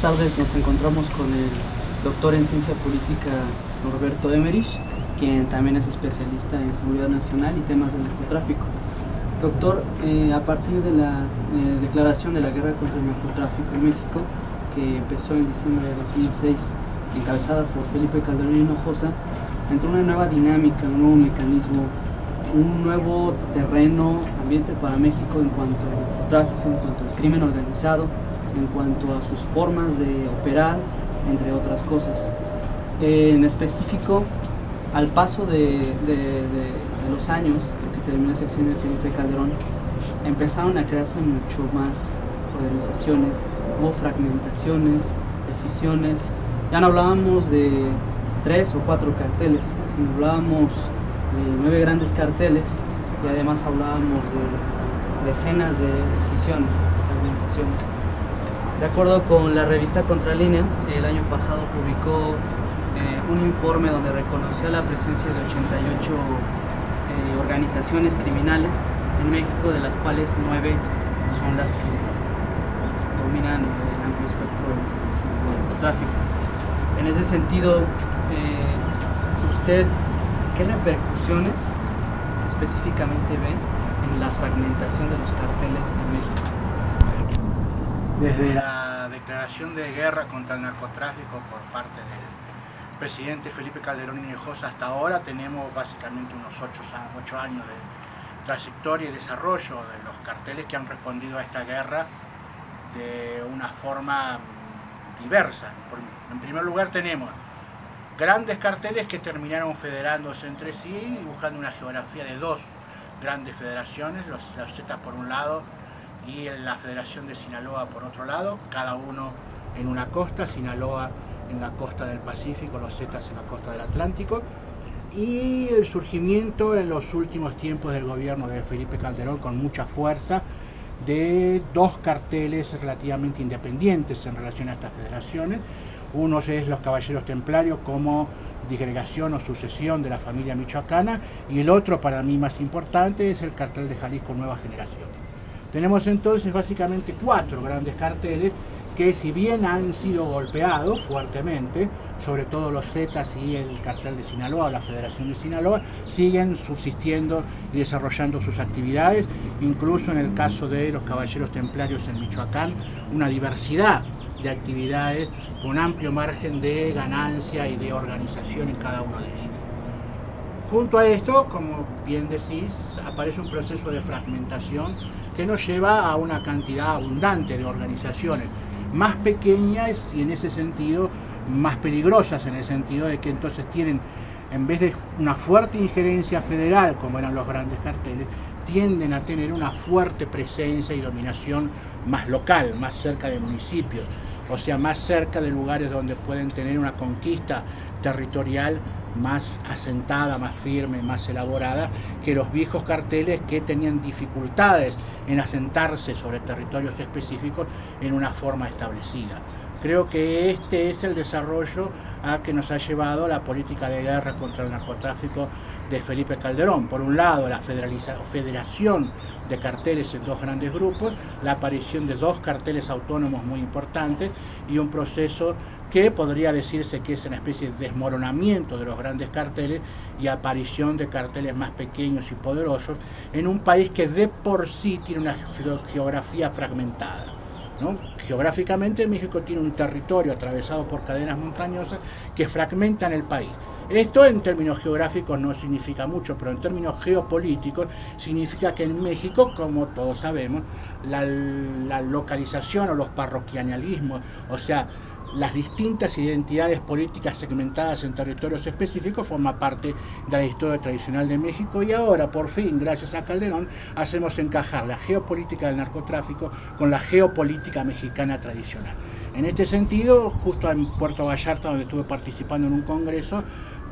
tardes nos encontramos con el doctor en Ciencia Política Norberto Emmerich, quien también es especialista en seguridad nacional y temas de narcotráfico. Doctor, a partir de la declaración de la guerra contra el narcotráfico en México, que empezó en diciembre de 2006, encabezada por Felipe Calderón Hinojosa, entró una nueva dinámica, un nuevo mecanismo, un nuevo terreno, ambiente para México en cuanto al narcotráfico, en cuanto al crimen organizado, en cuanto a sus formas de operar, entre otras cosas. En específico, al paso de los años, que terminó el sexenio de Felipe Calderón, empezaron a crearse mucho más organizaciones, hubo fragmentaciones, decisiones. Ya no hablábamos de 3 o 4 carteles, sino hablábamos de 9 grandes carteles y además hablábamos de decenas de decisiones, fragmentaciones. De acuerdo con la revista Contralínea, el año pasado publicó un informe donde reconocía la presencia de 88 organizaciones criminales en México, de las cuales 9 son las que dominan el amplio espectro del narcotráfico. En ese sentido, ¿usted qué repercusiones específicamente ve en la fragmentación de los carteles en México? Desde la declaración de guerra contra el narcotráfico por parte del presidente Felipe Calderón Hinojosa hasta ahora, tenemos básicamente unos 8 años de trayectoria y desarrollo de los carteles que han respondido a esta guerra de una forma diversa. En primer lugar, tenemos grandes carteles que terminaron federándose entre sí y dibujando una geografía de 2 grandes federaciones, los Zetas por un lado y la Federación de Sinaloa por otro lado, cada uno en una costa, Sinaloa en la costa del Pacífico, los Zetas en la costa del Atlántico, y el surgimiento en los últimos tiempos del gobierno de Felipe Calderón con mucha fuerza de 2 carteles relativamente independientes en relación a estas federaciones. Uno es los Caballeros Templarios como disgregación o sucesión de la familia michoacana, y el otro, para mí más importante, es el cartel de Jalisco Nueva Generación. Tenemos entonces básicamente 4 grandes carteles que, si bien han sido golpeados fuertemente, sobre todo los Zetas y el cartel de Sinaloa, la Federación de Sinaloa, siguen subsistiendo y desarrollando sus actividades, incluso en el caso de los Caballeros Templarios en Michoacán, una diversidad de actividades con amplio margen de ganancia y de organización en cada uno de ellos. Junto a esto, como bien decís, aparece un proceso de fragmentación que nos lleva a una cantidad abundante de organizaciones más pequeñas y en ese sentido más peligrosas, en el sentido de que entonces tienen, en vez de una fuerte injerencia federal como eran los grandes carteles, tienden a tener una fuerte presencia y dominación más local, más cerca de municipios, o sea, más cerca de lugares donde pueden tener una conquista territorial más asentada, más firme, más elaborada que los viejos carteles, que tenían dificultades en asentarse sobre territorios específicos en una forma establecida. Creo que este es el desarrollo a que nos ha llevado la política de guerra contra el narcotráfico de Felipe Calderón. Por un lado, la federación de carteles en 2 grandes grupos, la aparición de 2 carteles autónomos muy importantes y un proceso que podría decirse que es una especie de desmoronamiento de los grandes carteles y aparición de carteles más pequeños y poderosos en un país que de por sí tiene una geografía fragmentada, ¿no? Geográficamente, México tiene un territorio atravesado por cadenas montañosas que fragmentan el país. Esto en términos geográficos no significa mucho, pero en términos geopolíticos significa que en México, como todos sabemos, la localización o los parroquialismos, o sea, las distintas identidades políticas segmentadas en territorios específicos, forma parte de la historia tradicional de México, y ahora, por fin, gracias a Calderón, hacemos encajar la geopolítica del narcotráfico con la geopolítica mexicana tradicional. En este sentido, justo en Puerto Vallarta, donde estuve participando en un congreso,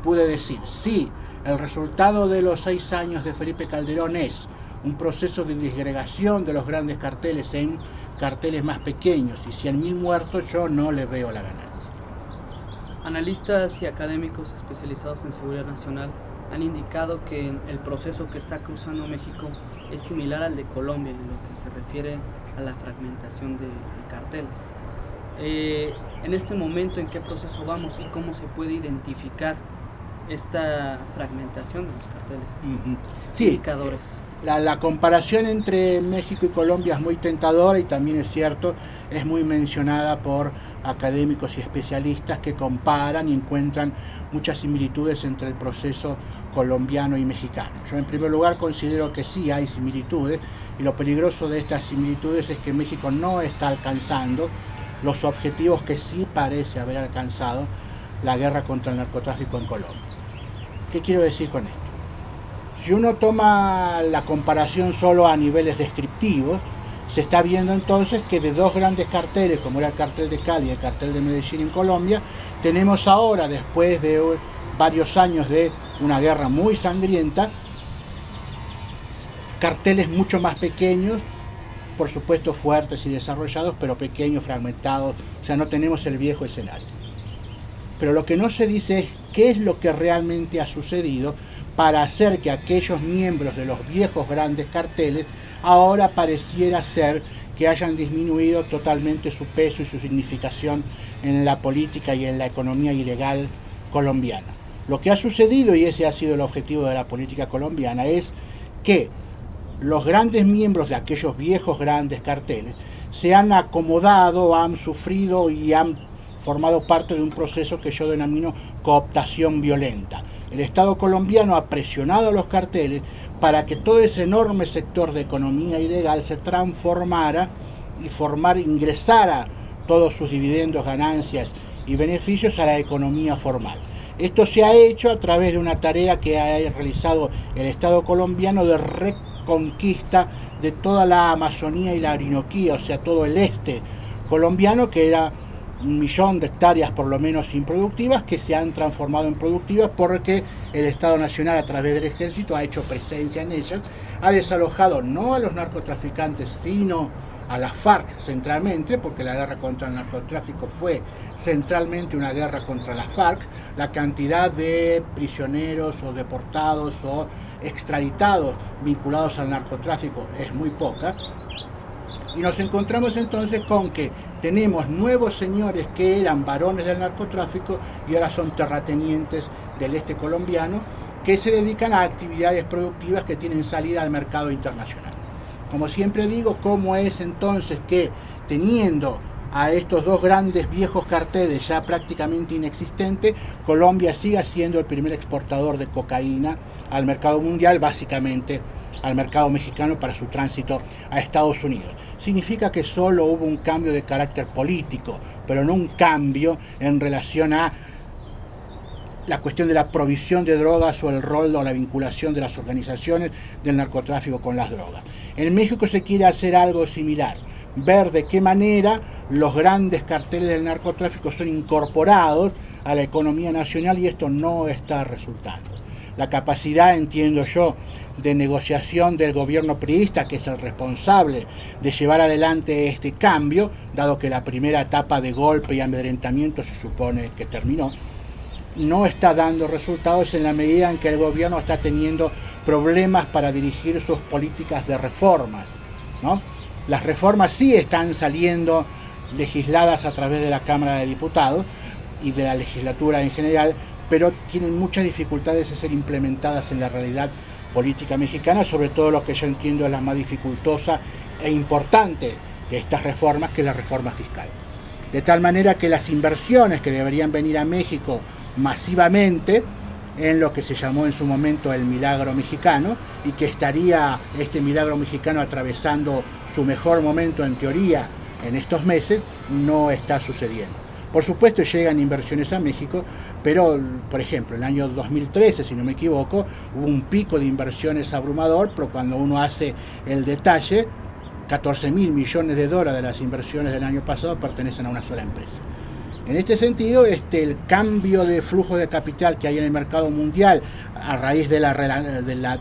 pude decir, sí, el resultado de los 6 años de Felipe Calderón es un proceso de disgregación de los grandes carteles en carteles más pequeños, y 100.000 muertos yo no le veo la ganancia. Analistas y académicos especializados en seguridad nacional han indicado que el proceso que está cruzando México es similar al de Colombia en lo que se refiere a la fragmentación de carteles. En este momento, ¿en qué proceso vamos y cómo se puede identificar esta fragmentación de los carteles? Sí, indicadores. La comparación entre México y Colombia es muy tentadora y también es cierto, es muy mencionada por académicos y especialistas que comparan y encuentran muchas similitudes entre el proceso colombiano y mexicano. Yo en primer lugar considero que sí hay similitudes, y lo peligroso de estas similitudes es que México no está alcanzando los objetivos que sí parece haber alcanzado la guerra contra el narcotráfico en Colombia. ¿Qué quiero decir con esto? Si uno toma la comparación solo a niveles descriptivos, se está viendo entonces que de dos grandes carteles, como era el cartel de Cali y el cartel de Medellín en Colombia, tenemos ahora, después de varios años de una guerra muy sangrienta, carteles mucho más pequeños, por supuesto fuertes y desarrollados, pero pequeños, fragmentados, o sea, no tenemos el viejo escenario. Pero lo que no se dice es qué es lo que realmente ha sucedido para hacer que aquellos miembros de los viejos grandes carteles ahora pareciera ser que hayan disminuido totalmente su peso y su significación en la política y en la economía ilegal colombiana. Lo que ha sucedido, y ese ha sido el objetivo de la política colombiana, es que los grandes miembros de aquellos viejos grandes carteles se han acomodado, han sufrido y han formado parte de un proceso que yo denomino cooptación violenta. El Estado colombiano ha presionado a los carteles para que todo ese enorme sector de economía ilegal se transformara y ingresara todos sus dividendos, ganancias y beneficios a la economía formal. Esto se ha hecho a través de una tarea que ha realizado el Estado colombiano de reconquista de toda la Amazonía y la Orinoquía, o sea, todo el este colombiano, que era 1 millón de hectáreas por lo menos improductivas, que se han transformado en productivas porque el Estado Nacional, a través del ejército, ha hecho presencia en ellas, ha desalojado no a los narcotraficantes, sino a las FARC centralmente, porque la guerra contra el narcotráfico fue centralmente una guerra contra las FARC. La cantidad de prisioneros o deportados o extraditados vinculados al narcotráfico es muy poca. Y nos encontramos entonces con que tenemos nuevos señores que eran varones del narcotráfico y ahora son terratenientes del este colombiano, que se dedican a actividades productivas que tienen salida al mercado internacional. Como siempre digo, ¿cómo es entonces que, teniendo a estos dos grandes viejos carteles ya prácticamente inexistentes, Colombia siga siendo el primer exportador de cocaína al mercado mundial, básicamente al mercado mexicano para su tránsito a Estados Unidos? Significa que solo hubo un cambio de carácter político, pero no un cambio en relación a la cuestión de la provisión de drogas o el rol o la vinculación de las organizaciones del narcotráfico con las drogas. En México se quiere hacer algo similar, ver de qué manera los grandes carteles del narcotráfico son incorporados a la economía nacional, y esto no está resultando. La capacidad, entiendo yo, de negociación del gobierno priista, que es el responsable de llevar adelante este cambio, dado que la primera etapa de golpe y amedrentamiento se supone que terminó, no está dando resultados en la medida en que el gobierno está teniendo problemas para dirigir sus políticas de reformas, ¿no? Las reformas sí están saliendo legisladas a través de la Cámara de Diputados y de la legislatura en general, pero tienen muchas dificultades de ser implementadas en la realidad política mexicana, sobre todo lo que yo entiendo es la más dificultosa e importante de estas reformas, que es la reforma fiscal. De tal manera que las inversiones que deberían venir a México masivamente en lo que se llamó en su momento el milagro mexicano, y que estaría este milagro mexicano atravesando su mejor momento en teoría en estos meses, no está sucediendo. Por supuesto llegan inversiones a México, pero por ejemplo en el año 2013, si no me equivoco, hubo un pico de inversiones abrumador, pero cuando uno hace el detalle, 14.000 millones de dólares de las inversiones del año pasado pertenecen a una sola empresa. En este sentido, el cambio de flujo de capital que hay en el mercado mundial a raíz de la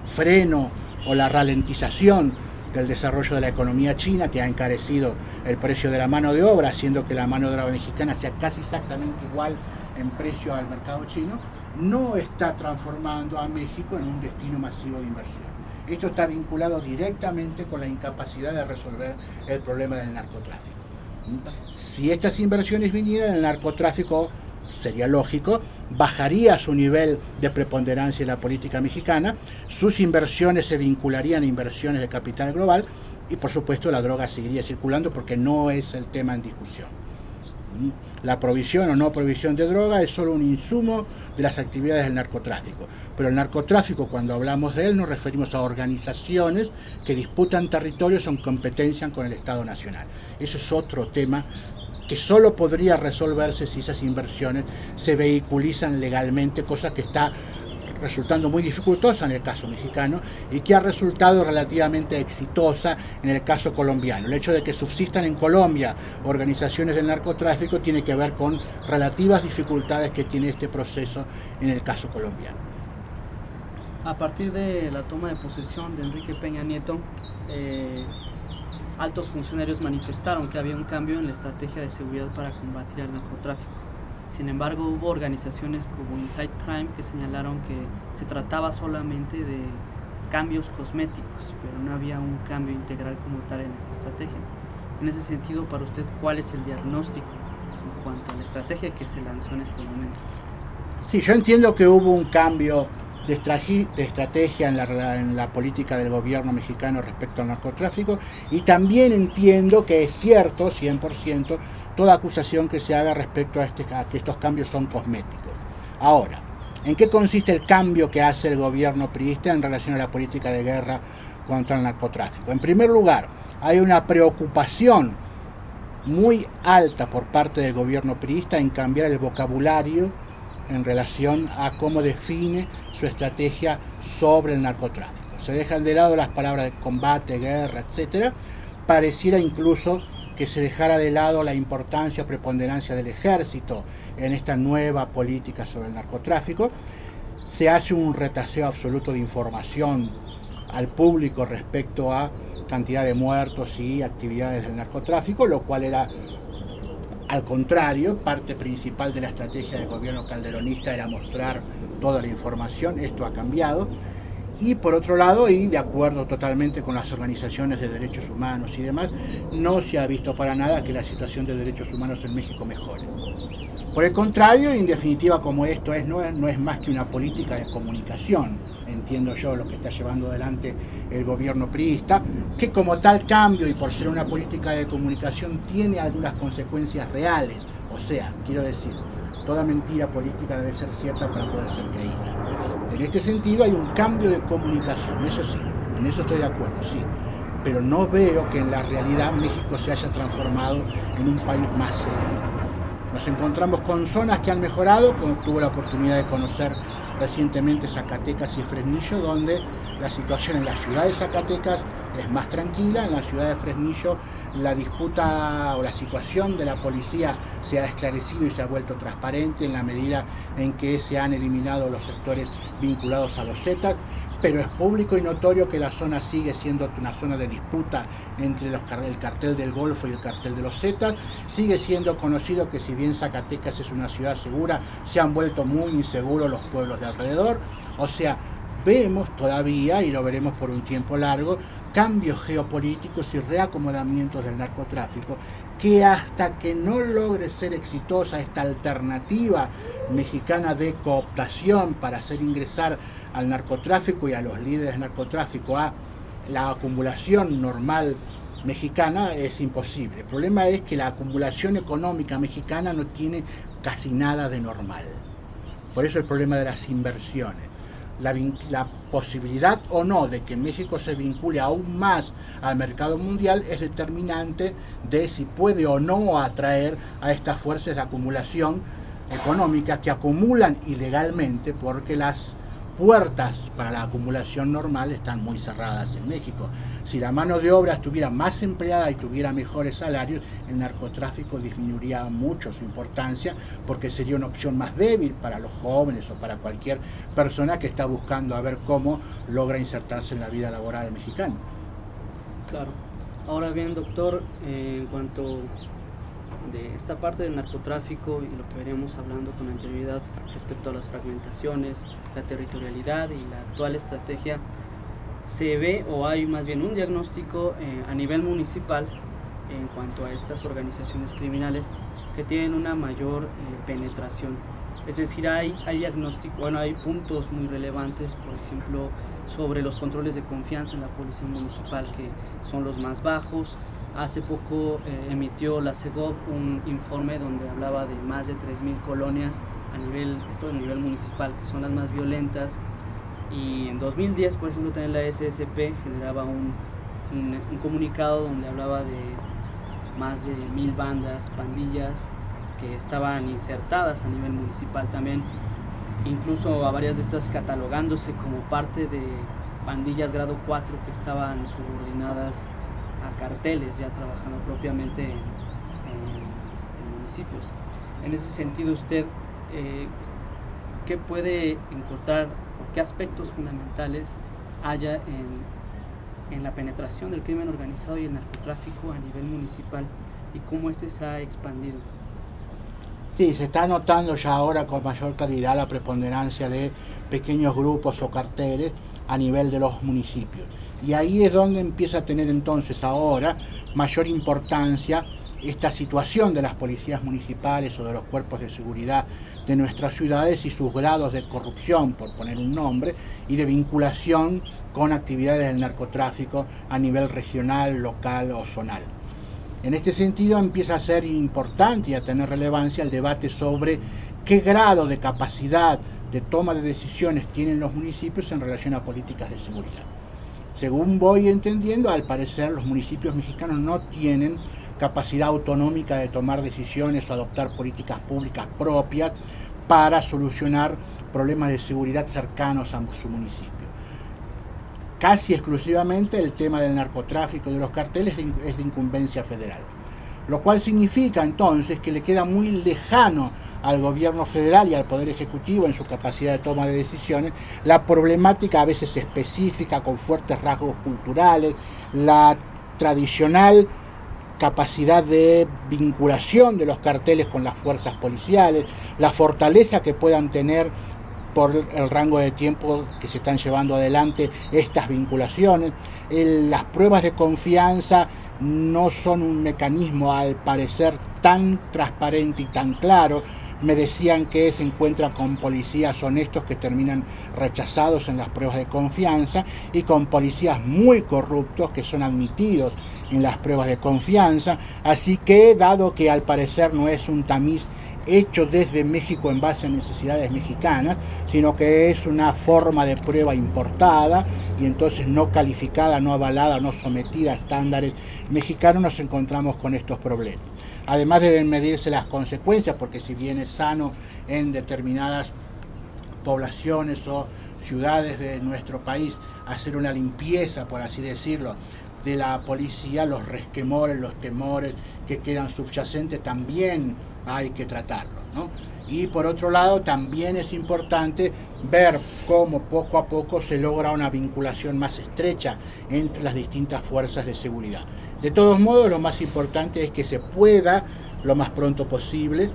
freno o la ralentización del desarrollo de la economía china, que ha encarecido el precio de la mano de obra, haciendo que la mano de obra mexicana sea casi exactamente igual en precio al mercado chino, no está transformando a México en un destino masivo de inversión. Esto está vinculado directamente con la incapacidad de resolver el problema del narcotráfico. Si estas inversiones vinieran, el narcotráfico, sería lógico, bajaría su nivel de preponderancia en la política mexicana, sus inversiones se vincularían a inversiones de capital global y por supuesto la droga seguiría circulando porque no es el tema en discusión. La provisión o no provisión de droga es solo un insumo de las actividades del narcotráfico. Pero el narcotráfico, cuando hablamos de él, nos referimos a organizaciones que disputan territorios en competencia con el Estado Nacional. Eso es otro tema que solo podría resolverse si esas inversiones se vehiculizan legalmente, cosa que está resultando muy dificultosa en el caso mexicano y que ha resultado relativamente exitosa en el caso colombiano. El hecho de que subsistan en Colombia organizaciones del narcotráfico tiene que ver con relativas dificultades que tiene este proceso en el caso colombiano. A partir de la toma de posesión de Enrique Peña Nieto, altos funcionarios manifestaron que había un cambio en la estrategia de seguridad para combatir el narcotráfico. Sin embargo, hubo organizaciones como Inside Crime que señalaron que se trataba solamente de cambios cosméticos, pero no había un cambio integral como tal en esa estrategia. En ese sentido, para usted, ¿cuál es el diagnóstico en cuanto a la estrategia que se lanzó en estos momentos? Sí, yo entiendo que hubo un cambio de estrategia en la política del gobierno mexicano respecto al narcotráfico y también entiendo que es cierto, 100%, toda acusación que se haga respecto a que estos cambios son cosméticos. Ahora, ¿en qué consiste el cambio que hace el gobierno priista en relación a la política de guerra contra el narcotráfico? En primer lugar, hay una preocupación muy alta por parte del gobierno priista en cambiar el vocabulario en relación a cómo define su estrategia sobre el narcotráfico. Se dejan de lado las palabras de combate, guerra, etc. Pareciera incluso que se dejara de lado la importancia o preponderancia del ejército en esta nueva política sobre el narcotráfico. Se hace un retaseo absoluto de información al público respecto a cantidad de muertos y actividades del narcotráfico, lo cual era, al contrario, parte principal de la estrategia del gobierno calderonista era mostrar toda la información. Esto ha cambiado. Y por otro lado, y de acuerdo totalmente con las organizaciones de derechos humanos y demás, no se ha visto para nada que la situación de derechos humanos en México mejore. Por el contrario, en definitiva, como esto no es más que una política de comunicación, entiendo yo lo que está llevando adelante el gobierno priista, que como tal cambio y por ser una política de comunicación tiene algunas consecuencias reales. O sea, quiero decir, toda mentira política debe ser cierta para poder ser creída. En este sentido hay un cambio de comunicación, eso sí, en eso estoy de acuerdo, sí. Pero no veo que en la realidad México se haya transformado en un país más seguro. Nos encontramos con zonas que han mejorado, como tuve la oportunidad de conocer recientemente Zacatecas y Fresnillo, donde la situación en la ciudad de Zacatecas es más tranquila, en la ciudad de Fresnillo la disputa o la situación de la policía se ha esclarecido y se ha vuelto transparente en la medida en que se han eliminado los sectores vinculados a los Zetas, pero es público y notorio que la zona sigue siendo una zona de disputa entre el cartel del Golfo y el cartel de los Zetas. Sigue siendo conocido que si bien Zacatecas es una ciudad segura, se han vuelto muy inseguros los pueblos de alrededor. O sea, vemos todavía, y lo veremos por un tiempo largo, cambios geopolíticos y reacomodamientos del narcotráfico que hasta que no logre ser exitosa esta alternativa mexicana de cooptación para hacer ingresar al narcotráfico y a los líderes del narcotráfico a la acumulación normal mexicana, es imposible. El problema es que la acumulación económica mexicana no tiene casi nada de normal. Por eso el problema de las inversiones. La posibilidad o no de que México se vincule aún más al mercado mundial es determinante de si puede o no atraer a estas fuerzas de acumulación económica que acumulan ilegalmente, porque las puertas para la acumulación normal están muy cerradas en México. Si la mano de obra estuviera más empleada y tuviera mejores salarios, el narcotráfico disminuiría mucho su importancia, porque sería una opción más débil para los jóvenes o para cualquier persona que está buscando a ver cómo logra insertarse en la vida laboral mexicana. Claro. Ahora bien, doctor, en cuanto de esta parte del narcotráfico y lo que veníamos hablando con anterioridad respecto a las fragmentaciones, la territorialidad y la actual estrategia, se ve o hay más bien un diagnóstico a nivel municipal en cuanto a estas organizaciones criminales que tienen una mayor penetración. Es decir, hay diagnóstico, bueno, hay puntos muy relevantes, por ejemplo, sobre los controles de confianza en la policía municipal, que son los más bajos. Hace poco emitió la CEGOP un informe donde hablaba de más de 3.000 colonias a nivel municipal, que son las más violentas. Y en 2010, por ejemplo, también la SSP generaba un comunicado donde hablaba de más de 1.000 bandas, pandillas, que estaban insertadas a nivel municipal también, incluso a varias de estas catalogándose como parte de pandillas grado 4 que estaban subordinadas a carteles, ya trabajando propiamente en municipios. En ese sentido, usted, ¿qué puede encontrar o qué aspectos fundamentales haya en la penetración del crimen organizado y el narcotráfico a nivel municipal y cómo este se ha expandido? Sí, se está notando ya ahora con mayor claridad la preponderancia de pequeños grupos o carteles a nivel de los municipios. Y ahí es donde empieza a tener entonces ahora mayor importancia esta situación de las policías municipales o de los cuerpos de seguridad de nuestras ciudades y sus grados de corrupción, por poner un nombre, y de vinculación con actividades del narcotráfico a nivel regional, local o zonal. En este sentido empieza a ser importante y a tener relevancia el debate sobre qué grado de capacidad de toma de decisiones tienen los municipios en relación a políticas de seguridad. Según voy entendiendo, al parecer los municipios mexicanos no tienen capacidad autonómica de tomar decisiones o adoptar políticas públicas propias para solucionar problemas de seguridad cercanos a su municipio. Casi exclusivamente el tema del narcotráfico y de los carteles es de incumbencia federal, lo cual significa entonces que le queda muy lejano al gobierno federal y al Poder Ejecutivo en su capacidad de toma de decisiones la problemática a veces específica con fuertes rasgos culturales, la tradicional capacidad de vinculación de los carteles con las fuerzas policiales, la fortaleza que puedan tener por el rango de tiempo que se están llevando adelante estas vinculaciones. Las pruebas de confianza no son un mecanismo al parecer tan transparente y tan claro. Me decían que se encuentra con policías honestos que terminan rechazados en las pruebas de confianza y con policías muy corruptos que son admitidos en las pruebas de confianza. Así que, dado que al parecer no es un tamiz hecho desde México en base a necesidades mexicanas, sino que es una forma de prueba importada y entonces no calificada, no avalada, no sometida a estándares mexicanos, nos encontramos con estos problemas. Además deben medirse las consecuencias, porque si bien es sano en determinadas poblaciones o ciudades de nuestro país hacer una limpieza, por así decirlo, de la policía, los resquemores, los temores que quedan subyacentes también hay que tratarlos, ¿no? Y por otro lado también es importante ver cómo poco a poco se logra una vinculación más estrecha entre las distintas fuerzas de seguridad. De todos modos, lo más importante es que se pueda, lo más pronto posible,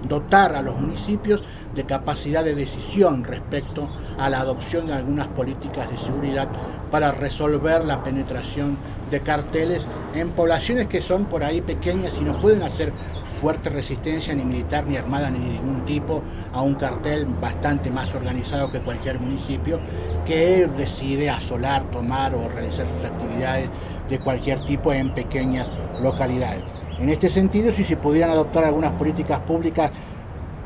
dotar a los municipios de capacidad de decisión respecto a la adopción de algunas políticas de seguridad para resolver la penetración de carteles en poblaciones que son por ahí pequeñas y no pueden hacer fuerte resistencia ni militar ni armada ni de ningún tipo a un cartel bastante más organizado que cualquier municipio que decide asolar, tomar o realizar sus actividades de cualquier tipo en pequeñas localidades. En este sentido, si se pudieran adoptar algunas políticas públicas,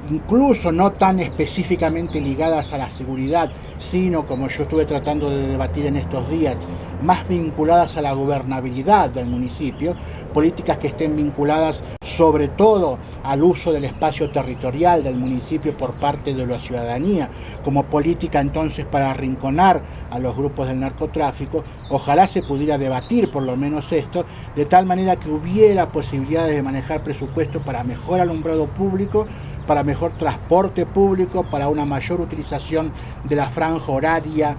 incluso no tan específicamente ligadas a la seguridad, sino, como yo estuve tratando de debatir en estos días, más vinculadas a la gobernabilidad del municipio, políticas que estén vinculadas sobre todo al uso del espacio territorial del municipio por parte de la ciudadanía, como política entonces para arrinconar a los grupos del narcotráfico. Ojalá se pudiera debatir por lo menos esto, de tal manera que hubiera posibilidades de manejar presupuesto para mejor alumbrado público, para mejor transporte público, para una mayor utilización de la franja horaria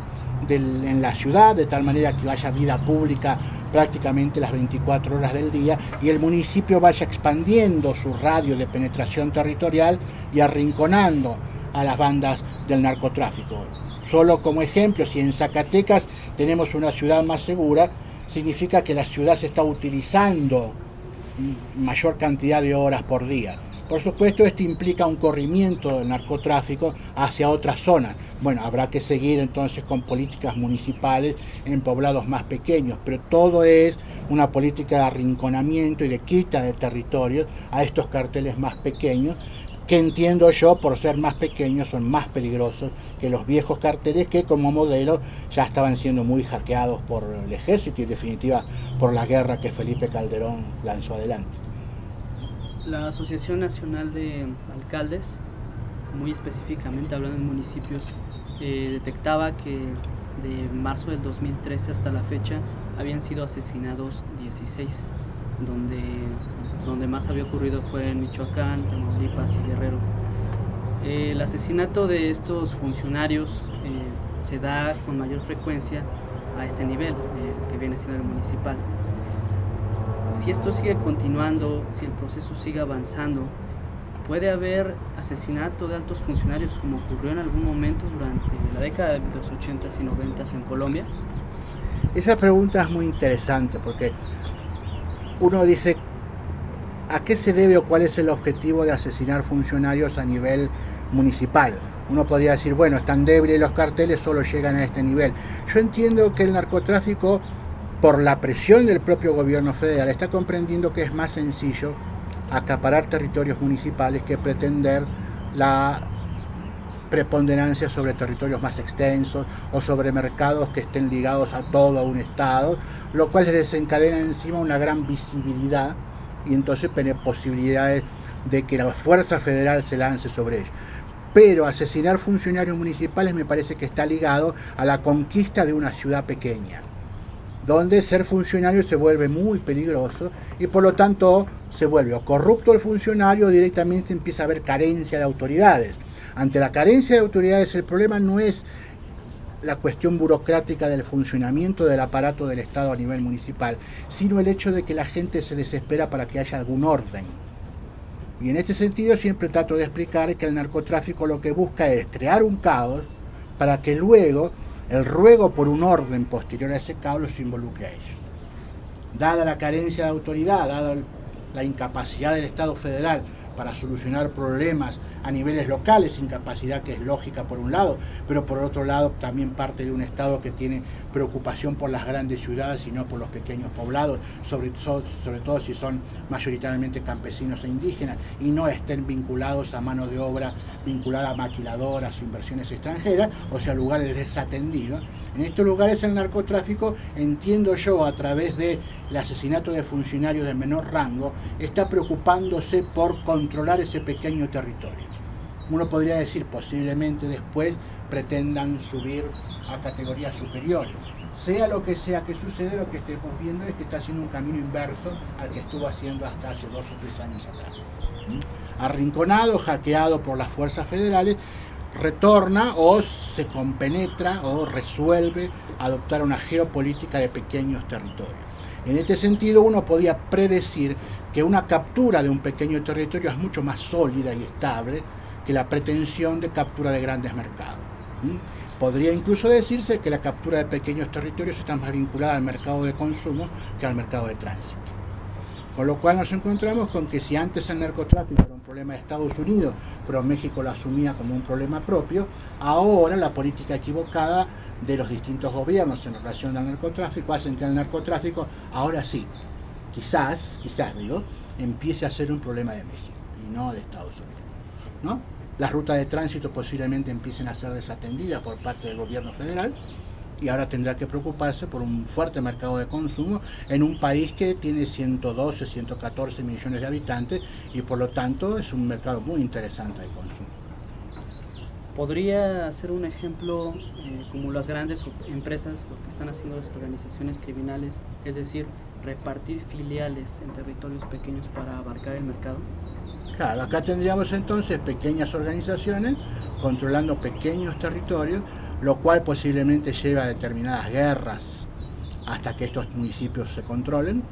en la ciudad, de tal manera que haya vida pública prácticamente las 24 horas del día y el municipio vaya expandiendo su radio de penetración territorial y arrinconando a las bandas del narcotráfico. Solo como ejemplo, si en Zacatecas tenemos una ciudad más segura, significa que la ciudad se está utilizando mayor cantidad de horas por día. Por supuesto, esto implica un corrimiento del narcotráfico hacia otras zonas. Bueno, habrá que seguir entonces con políticas municipales en poblados más pequeños, pero todo es una política de arrinconamiento y de quita de territorios a estos carteles más pequeños, que entiendo yo, por ser más pequeños, son más peligrosos que los viejos carteles que como modelo ya estaban siendo muy hackeados por el ejército y en definitiva por la guerra que Felipe Calderón lanzó adelante. La Asociación Nacional de Alcaldes, muy específicamente hablando de municipios, detectaba que de marzo del 2013 hasta la fecha habían sido asesinados 16, donde más había ocurrido fue en Michoacán, Tamaulipas y Guerrero. El asesinato de estos funcionarios se da con mayor frecuencia a este nivel, que viene siendo el municipal. Si esto sigue continuando, si el proceso sigue avanzando, ¿puede haber asesinato de altos funcionarios como ocurrió en algún momento durante la década de los 80s y 90s en Colombia? Esa pregunta es muy interesante porque uno dice, ¿a qué se debe o cuál es el objetivo de asesinar funcionarios a nivel municipal? Uno podría decir, bueno, están débiles los carteles, solo llegan a este nivel. Yo entiendo que el narcotráfico, por la presión del propio gobierno federal, está comprendiendo que es más sencillo acaparar territorios municipales que pretender la preponderancia sobre territorios más extensos o sobre mercados que estén ligados a todo un estado, lo cual les desencadena encima una gran visibilidad y entonces tiene posibilidades de que la fuerza federal se lance sobre ellos. Pero asesinar funcionarios municipales me parece que está ligado a la conquista de una ciudad pequeña, donde ser funcionario se vuelve muy peligroso y por lo tanto se vuelve o corrupto el funcionario o directamente empieza a haber carencia de autoridades. Ante la carencia de autoridades el problema no es la cuestión burocrática del funcionamiento del aparato del Estado a nivel municipal, sino el hecho de que la gente se desespera para que haya algún orden. Y en este sentido siempre trato de explicar que el narcotráfico lo que busca es crear un caos para que luego el ruego por un orden posterior a ese caos los involucre a ellos. Dada la carencia de autoridad, dada la incapacidad del Estado federal para solucionar problemas a niveles locales, incapacidad que es lógica por un lado, pero por otro lado también parte de un Estado que tiene preocupación por las grandes ciudades y no por los pequeños poblados, sobre todo si son mayoritariamente campesinos e indígenas y no estén vinculados a mano de obra vinculada a maquiladoras o inversiones extranjeras, o sea, lugares desatendidos. En estos lugares el narcotráfico, entiendo yo, a través del asesinato de funcionarios de menor rango, está preocupándose por controlar ese pequeño territorio. Uno podría decir, posiblemente después pretendan subir a categorías superiores. Sea lo que sea que sucede, lo que estamos viendo es que está haciendo un camino inverso al que estuvo haciendo hasta hace 2 o 3 años atrás. Arrinconado, hackeado por las fuerzas federales, retorna o se compenetra o resuelve adoptar una geopolítica de pequeños territorios. En este sentido, uno podía predecir que una captura de un pequeño territorio es mucho más sólida y estable que la pretensión de captura de grandes mercados. Podría incluso decirse que la captura de pequeños territorios está más vinculada al mercado de consumo que al mercado de tránsito. Con lo cual nos encontramos con que si antes el narcotráfico era un problema de Estados Unidos, pero México lo asumía como un problema propio, ahora la política equivocada de los distintos gobiernos en relación al narcotráfico hacen que el narcotráfico ahora sí, quizás empiece a ser un problema de México y no de Estados Unidos, ¿no? Las rutas de tránsito posiblemente empiecen a ser desatendidas por parte del gobierno federal y ahora tendrá que preocuparse por un fuerte mercado de consumo en un país que tiene 112, 114 millones de habitantes y por lo tanto es un mercado muy interesante de consumo. ¿Podría ser un ejemplo como las grandes empresas, lo que están haciendo las organizaciones criminales, es decir, repartir filiales en territorios pequeños para abarcar el mercado? Claro, acá tendríamos entonces pequeñas organizaciones controlando pequeños territorios, lo cual posiblemente lleva a determinadas guerras hasta que estos municipios se controlen,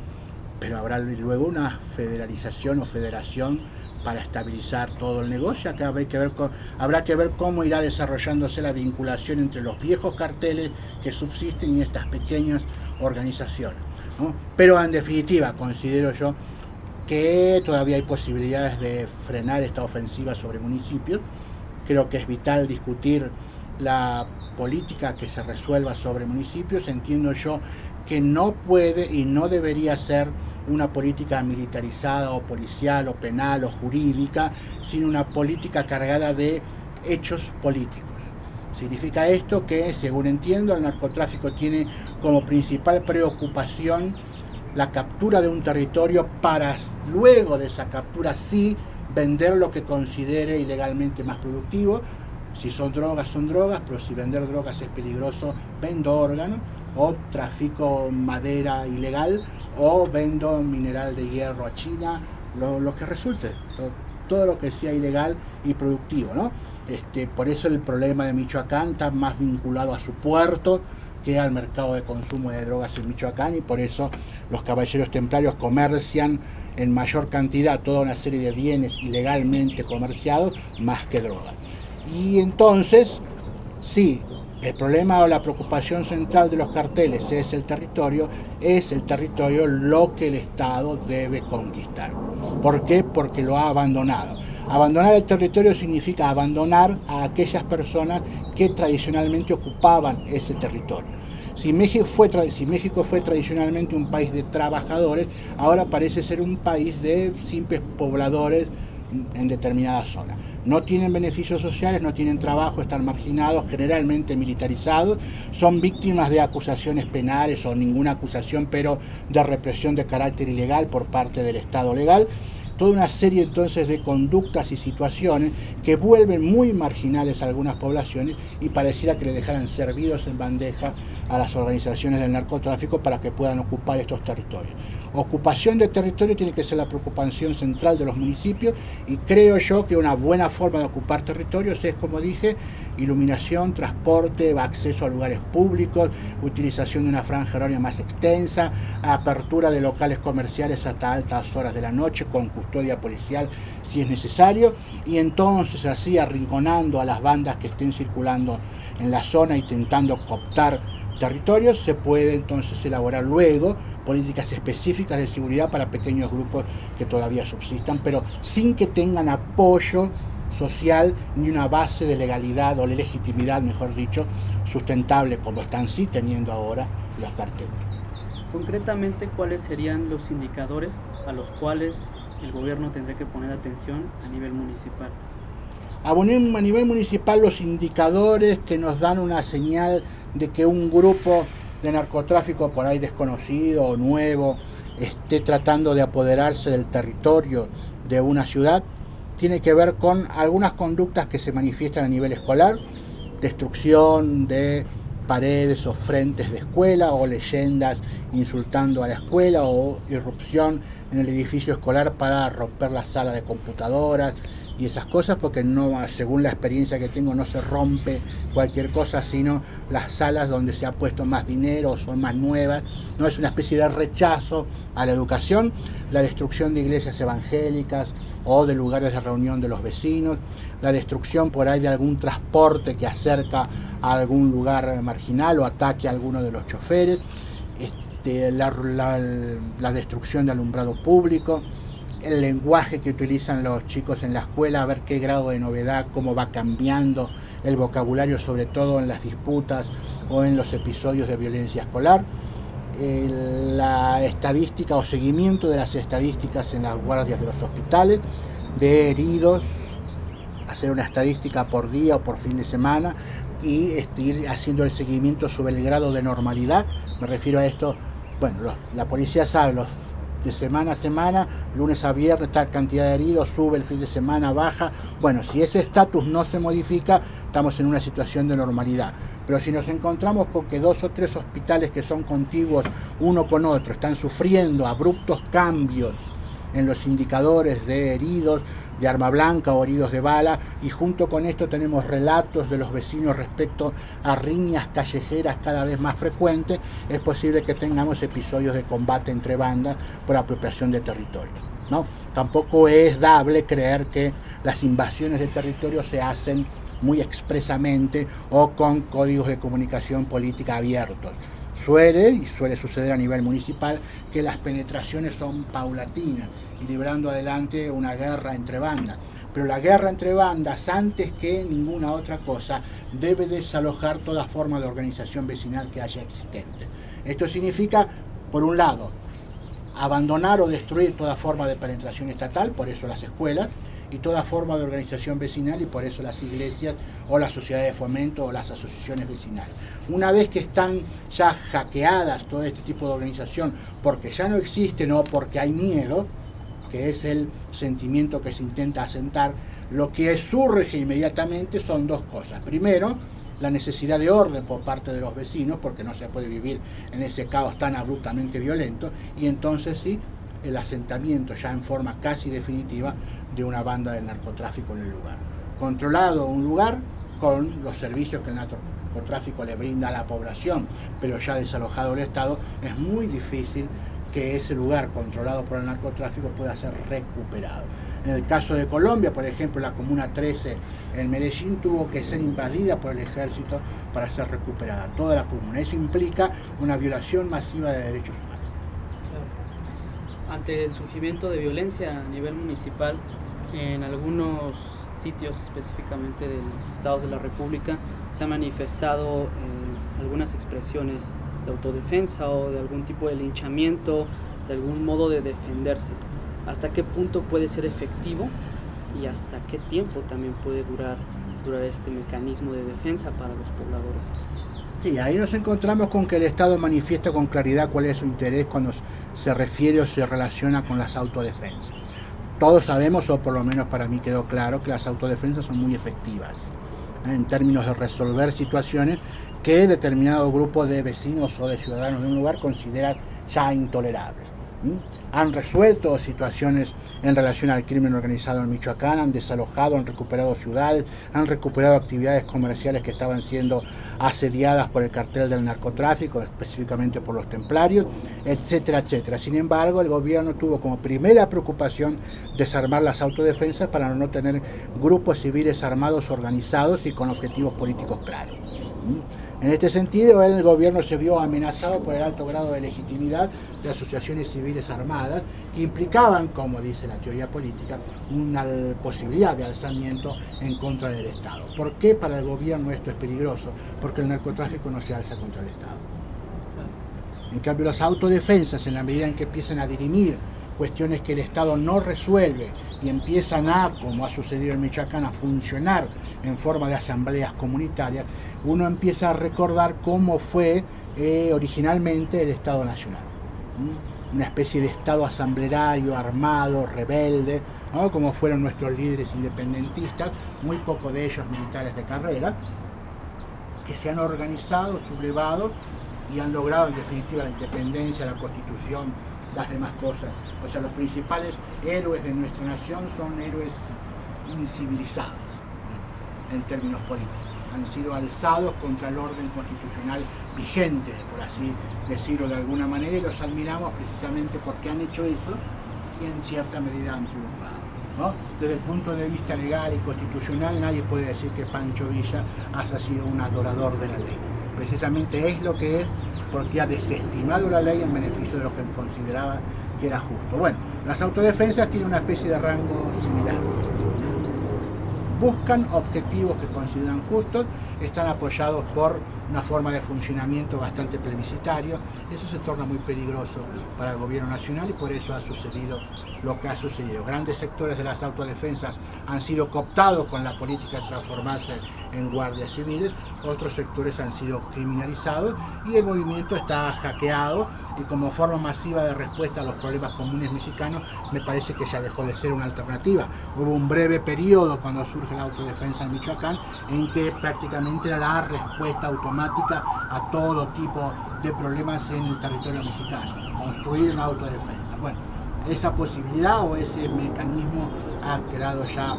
pero habrá luego una federalización o federación para estabilizar todo el negocio. Acá habrá que ver cómo irá desarrollándose la vinculación entre los viejos carteles que subsisten y estas pequeñas organizaciones, ¿no? Pero en definitiva considero yo que todavía hay posibilidades de frenar esta ofensiva sobre municipios. Creo que es vital discutir la política que se resuelva sobre municipios. Entiendo yo que no puede y no debería ser una política militarizada o policial o penal o jurídica, sino una política cargada de hechos políticos. Significa esto que, según entiendo, el narcotráfico tiene como principal preocupación la captura de un territorio para luego de esa captura sí vender lo que considere ilegalmente más productivo. Si son drogas, pero si vender drogas es peligroso, vendo órganos, o trafico madera ilegal, o vendo mineral de hierro a China, lo que resulte, todo lo que sea ilegal y productivo, ¿no? Por eso el problema de Michoacán está más vinculado a su puerto que al mercado de consumo de drogas en Michoacán, y por eso los caballeros templarios comercian en mayor cantidad toda una serie de bienes ilegalmente comerciados más que drogas. Y entonces, sí, el problema o la preocupación central de los carteles es el territorio lo que el Estado debe conquistar. ¿Por qué? Porque lo ha abandonado. Abandonar el territorio significa abandonar a aquellas personas que tradicionalmente ocupaban ese territorio. Si México fue tradicionalmente un país de trabajadores, ahora parece ser un país de simples pobladores en determinadas zonas. No tienen beneficios sociales, no tienen trabajo, están marginados, generalmente militarizados, son víctimas de acusaciones penales o ninguna acusación, pero de represión de carácter ilegal por parte del Estado legal. Toda una serie entonces de conductas y situaciones que vuelven muy marginales a algunas poblaciones y pareciera que le dejaran servidos en bandeja a las organizaciones del narcotráfico para que puedan ocupar estos territorios. Ocupación de territorio tiene que ser la preocupación central de los municipios, y creo yo que una buena forma de ocupar territorios es, como dije, iluminación, transporte, acceso a lugares públicos, utilización de una franja horaria más extensa, apertura de locales comerciales hasta altas horas de la noche con custodia policial si es necesario, y entonces así arrinconando a las bandas que estén circulando en la zona intentando cooptar territorios, se puede entonces elaborar luego políticas específicas de seguridad para pequeños grupos que todavía subsistan, pero sin que tengan apoyo social ni una base de legalidad o de legitimidad, mejor dicho, sustentable como están sí teniendo ahora los carteles. Concretamente, ¿cuáles serían los indicadores a los cuales el gobierno tendría que poner atención a nivel municipal? A nivel municipal, los indicadores que nos dan una señal de que un grupo de narcotráfico por ahí desconocido o nuevo esté tratando de apoderarse del territorio de una ciudad, tiene que ver con algunas conductas que se manifiestan a nivel escolar, destrucción de paredes o frentes de escuela, o leyendas insultando a la escuela, o irrupción en el edificio escolar para romper la sala de computadoras y esas cosas, porque no, según la experiencia que tengo, no se rompe cualquier cosa, sino las salas donde se ha puesto más dinero, son más nuevas, no es una especie de rechazo a la educación. La destrucción de iglesias evangélicas o de lugares de reunión de los vecinos, la destrucción por ahí de algún transporte que acerca a algún lugar marginal o ataque a alguno de los choferes, la destrucción de alumbrado público, el lenguaje que utilizan los chicos en la escuela, a ver qué grado de novedad, cómo va cambiando el vocabulario, sobre todo en las disputas o en los episodios de violencia escolar. La estadística o seguimiento de las estadísticas en las guardias de los hospitales, de heridos, hacer una estadística por día o por fin de semana y ir haciendo el seguimiento sobre el grado de normalidad. Me refiero a esto, bueno, la policía sabe, de semana a semana, lunes a viernes, tal cantidad de heridos, sube el fin de semana, baja. Bueno, si ese estatus no se modifica, estamos en una situación de normalidad. Pero si nos encontramos con que 2 o 3 hospitales que son contiguos uno con otro están sufriendo abruptos cambios en los indicadores de heridos de arma blanca o heridos de bala, y junto con esto tenemos relatos de los vecinos respecto a riñas callejeras cada vez más frecuentes, es posible que tengamos episodios de combate entre bandas por apropiación de territorio. ¿no? Tampoco es dable creer que las invasiones de territorio se hacen muy expresamente o con códigos de comunicación política abiertos. Suele suceder a nivel municipal que las penetraciones son paulatinas y librando adelante una guerra entre bandas. Pero la guerra entre bandas, antes que ninguna otra cosa, debe desalojar toda forma de organización vecinal que haya existente. Esto significa, por un lado, abandonar o destruir toda forma de penetración estatal, por eso las escuelas, y toda forma de organización vecinal, y por eso las iglesias o las sociedades de fomento o las asociaciones vecinales. Una vez que están ya hackeadas todo este tipo de organización, porque ya no existen o porque hay miedo, que es el sentimiento que se intenta asentar, lo que surge inmediatamente son dos cosas. Primero, la necesidad de orden por parte de los vecinos, porque no se puede vivir en ese caos tan abruptamente violento, y entonces sí, el asentamiento ya en forma casi definitiva de una banda del narcotráfico en el lugar. Controlado un lugar con los servicios que el narcotráfico le brinda a la población, pero ya desalojado el Estado, es muy difícil que ese lugar controlado por el narcotráfico pueda ser recuperado. En el caso de Colombia, por ejemplo, la Comuna 13 en Medellín tuvo que ser invadida por el ejército para ser recuperada, toda la comuna. Eso implica una violación masiva de derechos humanos. Ante el surgimiento de violencia a nivel municipal, en algunos sitios específicamente de los estados de la República, se han manifestado algunas expresiones de autodefensa o de algún tipo de linchamiento, de algún modo de defenderse. ¿Hasta qué punto puede ser efectivo y hasta qué tiempo también puede durar este mecanismo de defensa para los pobladores? Sí, ahí nos encontramos con que el Estado manifiesta con claridad cuál es su interés cuando se refiere o se relaciona con las autodefensas. Todos sabemos, o por lo menos para mí quedó claro, que las autodefensas son muy efectivas en términos de resolver situaciones que determinado grupo de vecinos o de ciudadanos de un lugar considera ya intolerables. Han resuelto situaciones en relación al crimen organizado en Michoacán, han desalojado, han recuperado ciudades, han recuperado actividades comerciales que estaban siendo asediadas por el cartel del narcotráfico, específicamente por los templarios, etcétera, etcétera. Sin embargo, el gobierno tuvo como primera preocupación desarmar las autodefensas para no tener grupos civiles armados organizados y con objetivos políticos claros. En este sentido, el gobierno se vio amenazado por el alto grado de legitimidad de asociaciones civiles armadas que implicaban, como dice la teoría política, una posibilidad de alzamiento en contra del Estado. ¿Por qué para el gobierno esto es peligroso? Porque el narcotráfico no se alza contra el Estado. En cambio, las autodefensas, en la medida en que empiezan a dirimir cuestiones que el Estado no resuelve y empiezan a, como ha sucedido en Michoacán, a funcionar en forma de asambleas comunitarias, uno empieza a recordar cómo fue originalmente el Estado Nacional. Una especie de Estado asambleario, armado, rebelde, ¿no? Como fueron nuestros líderes independentistas, muy pocos de ellos militares de carrera, que se han organizado, sublevado y han logrado en definitiva la independencia, la Constitución, las demás cosas. O sea, los principales héroes de nuestra nación son héroes incivilizados en términos políticos. Han sido alzados contra el orden constitucional vigente, por así decirlo de alguna manera, y los admiramos precisamente porque han hecho eso y en cierta medida han triunfado, ¿no? Desde el punto de vista legal y constitucional, nadie puede decir que Pancho Villa haya sido un adorador de la ley. Precisamente es lo que es, porque ha desestimado la ley en beneficio de lo que consideraba que era justo. Bueno, las autodefensas tienen una especie de rango similar. Buscan objetivos que consideran justos, están apoyados por una forma de funcionamiento bastante plebiscitario. Eso se torna muy peligroso para el gobierno nacional y por eso ha sucedido lo que ha sucedido. Grandes sectores de las autodefensas han sido cooptados con la política de transformarse en guardias civiles, otros sectores han sido criminalizados y el movimiento está hackeado, y como forma masiva de respuesta a los problemas comunes mexicanos me parece que ya dejó de ser una alternativa. Hubo un breve periodo cuando surge la autodefensa en Michoacán en que prácticamente era la respuesta automática a todo tipo de problemas en el territorio mexicano, construir una autodefensa. Bueno, esa posibilidad o ese mecanismo ha quedado ya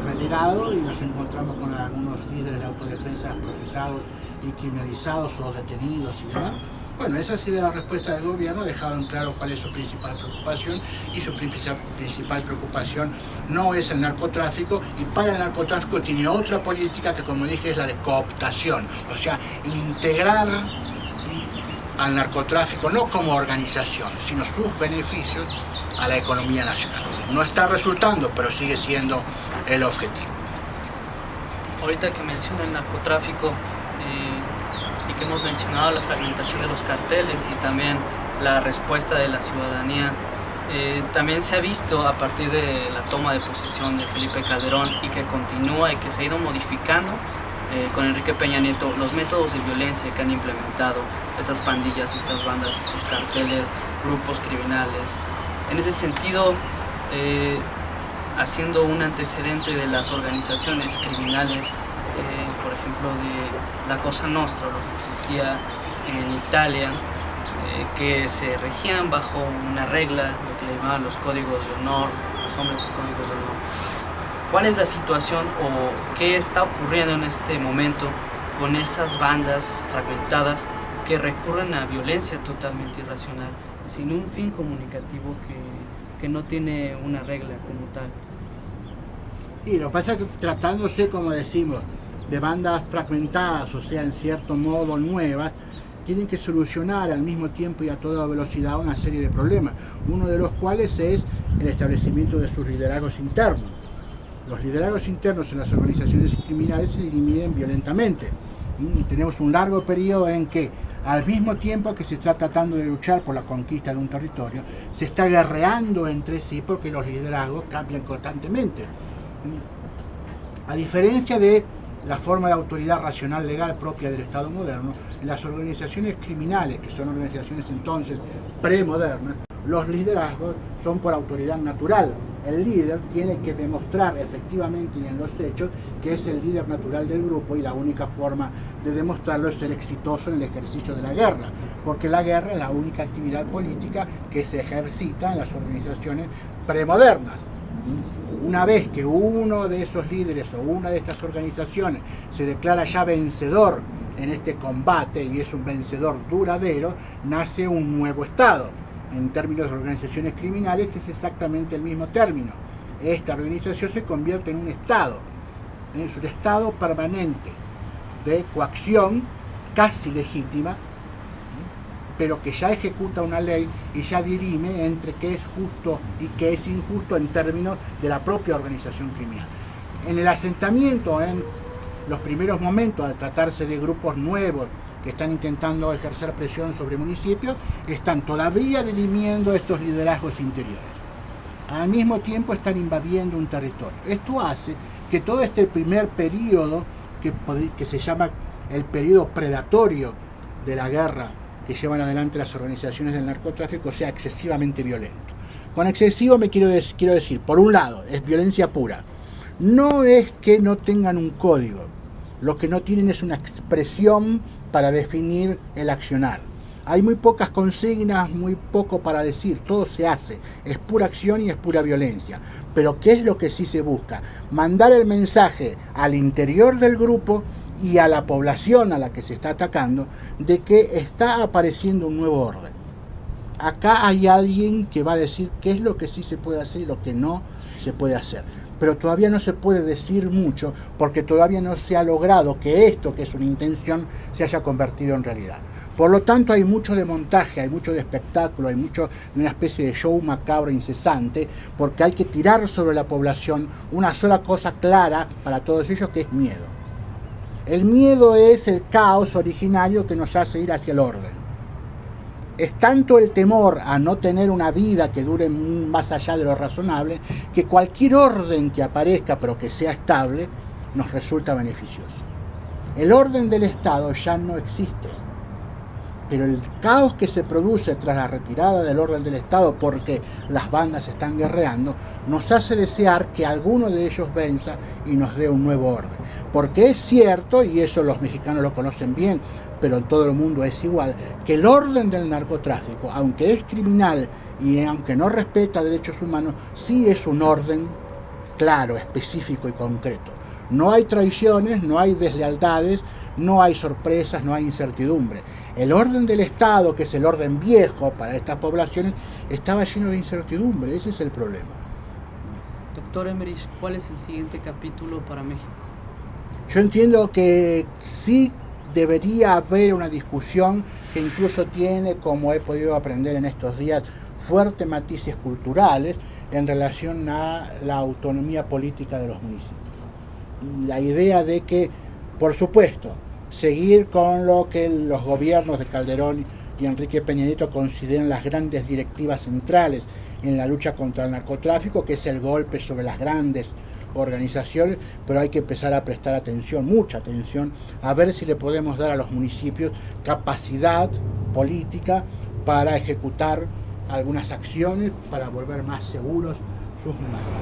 relegado y nos encontramos con algunos líderes de autodefensa procesados y criminalizados o detenidos y demás, Bueno, esa ha sido la respuesta del gobierno, ha dejado en claro cuál es su principal preocupación, y su principal preocupación no es el narcotráfico, y para el narcotráfico tiene otra política que, como dije, es la de cooptación, o sea, integrar al narcotráfico no como organización, sino sus beneficios a la economía nacional. No está resultando, pero sigue siendo el objetivo. Ahorita que menciono el narcotráfico y que hemos mencionado la fragmentación de los carteles y también la respuesta de la ciudadanía, también se ha visto a partir de la toma de posesión de Felipe Calderón, y que continúa y que se ha ido modificando con Enrique Peña Nieto, los métodos de violencia que han implementado estas pandillas, estas bandas, estos carteles, grupos criminales. En ese sentido, haciendo un antecedente de las organizaciones criminales, por ejemplo de la Cosa Nostra, lo que existía en Italia, que se regían bajo una regla, lo que le llamaban los códigos de honor, los hombres en códigos de honor. ¿Cuál es la situación o qué está ocurriendo en este momento con esas bandas fragmentadas que recurren a violencia totalmente irracional, sin un fin comunicativo que no tiene una regla como tal? Sí, lo que pasa es que tratándose, como decimos, de bandas fragmentadas, o sea, en cierto modo nuevas, tienen que solucionar al mismo tiempo y a toda velocidad una serie de problemas, uno de los cuales es el establecimiento de sus liderazgos internos. Los liderazgos internos en las organizaciones criminales se dividen violentamente. Tenemos un largo periodo en que, al mismo tiempo que se está tratando de luchar por la conquista de un territorio, se está guerreando entre sí porque los liderazgos cambian constantemente. A diferencia de la forma de autoridad racional legal propia del Estado moderno, en las organizaciones criminales, que son organizaciones entonces premodernas, los liderazgos son por autoridad natural. El líder tiene que demostrar efectivamente y en los hechos que es el líder natural del grupo, y la única forma de demostrarlo es ser exitoso en el ejercicio de la guerra, porque la guerra es la única actividad política que se ejercita en las organizaciones premodernas. Una vez que uno de esos líderes o una de estas organizaciones se declara ya vencedor en este combate, y es un vencedor duradero, nace un nuevo Estado. En términos de organizaciones criminales es exactamente el mismo término. Esta organización se convierte en un Estado, es un Estado permanente de coacción casi legítima, pero que ya ejecuta una ley y ya dirime entre qué es justo y qué es injusto en términos de la propia organización criminal. En el asentamiento, en los primeros momentos, al tratarse de grupos nuevos que están intentando ejercer presión sobre municipios, están todavía dirimiendo estos liderazgos interiores. Al mismo tiempo están invadiendo un territorio. Esto hace que todo este primer periodo, que se llama el periodo predatorio de la guerra que llevan adelante las organizaciones del narcotráfico, sea excesivamente violento. Con excesivo me quiero decir, por un lado, es violencia pura. No es que no tengan un código, lo que no tienen es una expresión para definir el accionar. Hay muy pocas consignas, muy poco para decir, todo se hace, es pura acción y es pura violencia. Pero ¿qué es lo que sí se busca? Mandar el mensaje al interior del grupo y a la población a la que se está atacando de que está apareciendo un nuevo orden. Acá hay alguien que va a decir qué es lo que sí se puede hacer y lo que no se puede hacer. Pero todavía no se puede decir mucho porque todavía no se ha logrado que esto, que es una intención, se haya convertido en realidad. Por lo tanto, hay mucho de montaje, hay mucho de espectáculo, hay mucho de una especie de show macabro incesante, porque hay que tirar sobre la población una sola cosa clara para todos ellos, que es miedo. El miedo es el caos originario que nos hace ir hacia el orden. Es tanto el temor a no tener una vida que dure más allá de lo razonable, que cualquier orden que aparezca pero que sea estable nos resulta beneficioso. El orden del Estado ya no existe, pero el caos que se produce tras la retirada del orden del Estado porque las bandas están guerreando nos hace desear que alguno de ellos venza y nos dé un nuevo orden. Porque es cierto, y eso los mexicanos lo conocen bien, pero en todo el mundo es igual, que el orden del narcotráfico, aunque es criminal y aunque no respeta derechos humanos, sí es un orden claro, específico y concreto. No hay traiciones, no hay deslealtades, no hay sorpresas, no hay incertidumbre. El orden del Estado, que es el orden viejo para estas poblaciones, estaba lleno de incertidumbre, ese es el problema. Doctor Emerich, ¿cuál es el siguiente capítulo para México? Yo entiendo que sí debería haber una discusión que incluso tiene, como he podido aprender en estos días, fuertes matices culturales en relación a la autonomía política de los municipios. La idea de que, por supuesto, seguir con lo que los gobiernos de Calderón y Enrique Peña Nieto consideran las grandes directivas centrales en la lucha contra el narcotráfico, que es el golpe sobre las grandes organizaciones, pero hay que empezar a prestar atención, mucha atención, a ver si le podemos dar a los municipios capacidad política para ejecutar algunas acciones para volver más seguros sus municipios.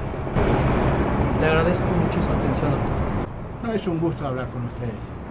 Le agradezco mucho su atención, doctor. No, es un gusto hablar con ustedes.